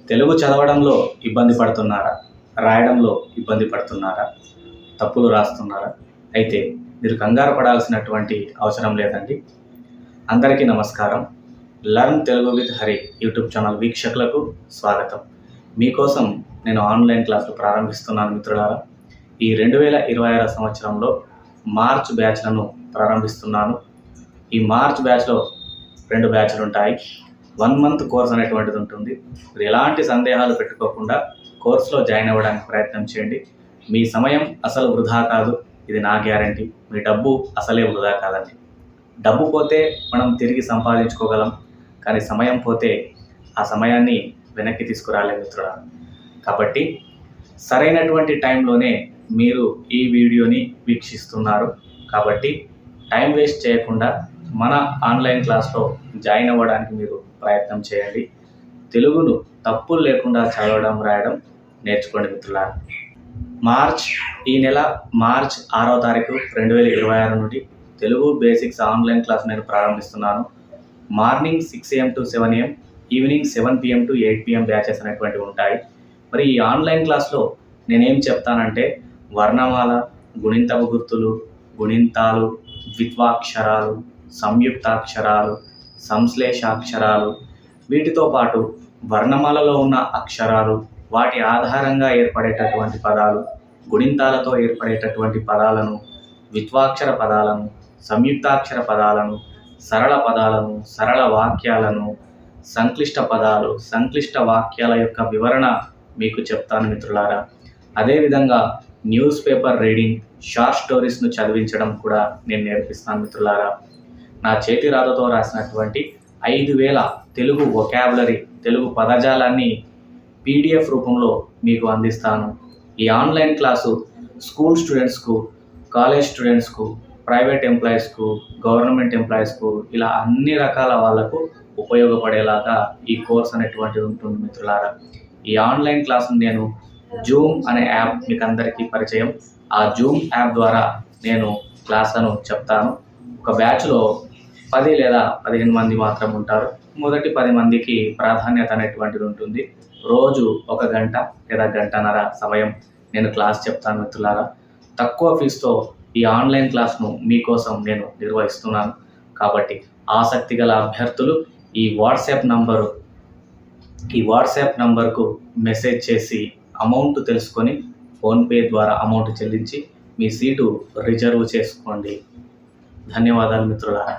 తెలుగు చదవడంలో ఇబ్బంది పడుతున్నారా? రాయడంలో ఇబ్బంది పడుతున్నారా? తప్పులు రాస్తున్నారా? అయితే మీరు కంగారు పడాల్సినటువంటి అవసరం లేదండి. అందరికీ నమస్కారం. Learn Telugu with Hari YouTube channel వీక్షకులకు స్వాగతం. మీకోసం నేను ఆన్లైన్ క్లాసులు ప్రారంభిస్తున్నాను మిత్రులారా. ఈ 2026 సంవత్సరంలో మార్చ్ బ్యాచ్లను ప్రారంభిస్తున్నాను. ఈ మార్చ్ బ్యాచ్లో 2 బ్యాచ్లు ఉంటాయి. 1 మంత్ కోర్స్ అనేటువంటిది ఉంటుంది. మీరు ఎలాంటి సందేహాలు పెట్టుకోకుండా కోర్సులో జాయిన్ అవ్వడానికి ప్రయత్నం చేయండి. మీ సమయం అసలు వృధా కాదు, ఇది నా గ్యారంటీ. మీ డబ్బు అసలే వృధా కాదండి. డబ్బు పోతే మనం తిరిగి సంపాదించుకోగలం, కానీ సమయం పోతే ఆ సమయాన్ని వెనక్కి తీసుకురాలే మిత్రుడా. కాబట్టి సరైనటువంటి టైంలోనే మీరు ఈ వీడియోని వీక్షిస్తున్నారు. కాబట్టి టైం వేస్ట్ చేయకుండా మన ఆన్లైన్ క్లాస్లో జాయిన్ అవ్వడానికి మీరు ప్రయత్నం చేయండి. తెలుగును తప్పులు లేకుండా చదవడం రాయడం నేర్చుకోండి మిత్రులారా. ఈ నెల మార్చ్ 6వ తారీఖు 2026 నుండి తెలుగు బేసిక్స్ ఆన్లైన్ క్లాస్ నేను ప్రారంభిస్తున్నాను. Morning 6 AM to 7 AM, evening 7 PM to 8 PM batches అనేటువంటివి ఉంటాయి. మరి ఈ ఆన్లైన్ క్లాస్లో నేనేం చెప్తానంటే వర్ణమాల, గుణింతపు గుర్తులు, గుణింతాలు, ద్విత్వాక్షరాలు, సంయుక్తాక్షరాలు, సంశ్లేషాక్షరాలు, వీటితో పాటు వర్ణమాలలో ఉన్న అక్షరాలు, వాటి ఆధారంగా ఏర్పడేటటువంటి పదాలు, గుణింతాలతో ఏర్పడేటటువంటి పదాలను, ద్విత్వాక్షర పదాలను, సంయుక్తాక్షర పదాలను, సరళ పదాలను, సరళ వాక్యాలను, సంక్లిష్ట పదాలు, సంక్లిష్ట వాక్యాల యొక్క వివరణ మీకు చెప్తాను మిత్రులారా. అదేవిధంగా న్యూస్ పేపర్ రీడింగ్, షార్ట్ స్టోరీస్ను చదివించడం కూడా నేను నేర్పిస్తాను మిత్రులారా. నా చేతి రాతతో రాసినటువంటి 5000 తెలుగు వొకాబులరీ, తెలుగు పదజాలాన్ని PDF రూపంలో మీకు అందిస్తాను. ఈ ఆన్లైన్ క్లాసు స్కూల్ స్టూడెంట్స్కు, కాలేజ్ స్టూడెంట్స్కు, ప్రైవేట్ ఎంప్లాయీస్కు, గవర్నమెంట్ ఎంప్లాయీస్కు, ఇలా అన్ని రకాల వాళ్ళకు ఉపయోగపడేలాగా ఈ కోర్స్ అనేటువంటిది ఉంటుంది మిత్రులారా. ఈ ఆన్లైన్ క్లాసును నేను జూమ్ అనే యాప్ మీకు అందరికీ పరిచయం. ఆ జూమ్ యాప్ ద్వారా నేను క్లాసులను చెప్తాను. ఒక బ్యాచ్లో 10 లేదా 15 మంది మాత్రం ఉంటారు. మొదటి 10 మందికి ప్రాధాన్యత అనేటువంటిది ఉంటుంది. రోజు 1 గంట లేదా గంటన్నర సమయం నేను క్లాస్ చెప్తాను మిత్రులారా. తక్కువ ఫీజుతో ఈ ఆన్లైన్ క్లాస్ను మీకోసం నేను నిర్వహిస్తున్నాను. కాబట్టి ఆసక్తి గల అభ్యర్థులు ఈ వాట్సాప్ నంబర్కు మెసేజ్ చేసి అమౌంట్ తెలుసుకొని ఫోన్పే ద్వారా అమౌంట్ చెల్లించి మీ సీటు రిజర్వ్ చేసుకోండి. ధన్యవాదాలు మిత్రులారా.